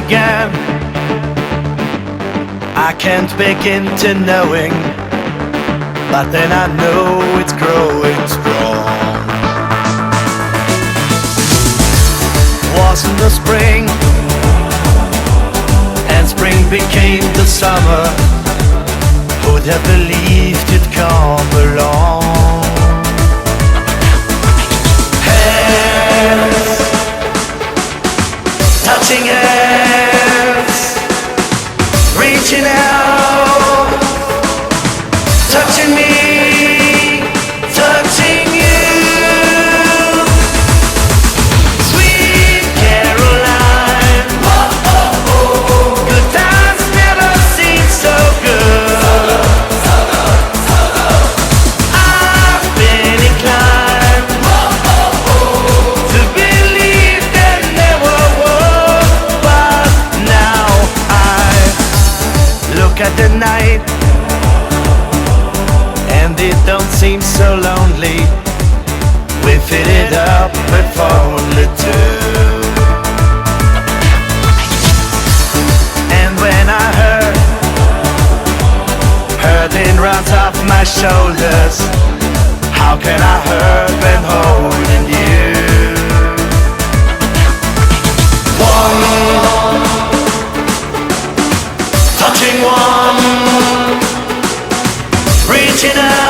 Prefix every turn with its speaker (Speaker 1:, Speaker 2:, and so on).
Speaker 1: began, I can't begin to knowing, but then I know it's growing strong. Was in the spring, and spring became the summer. Who'd have believed it'd come along? Hands, touching hands, reaching out, touching me, touching you. Sweet Caroline, oh, oh, oh. Good times never seem so good. I've been inclined to believe there never was, but now I look at the night and it don't seem so lonely. We fit it up if only two. And when I heard hurting runs off my shoulders, how can I hurt when holding you? One, touching one, reaching out.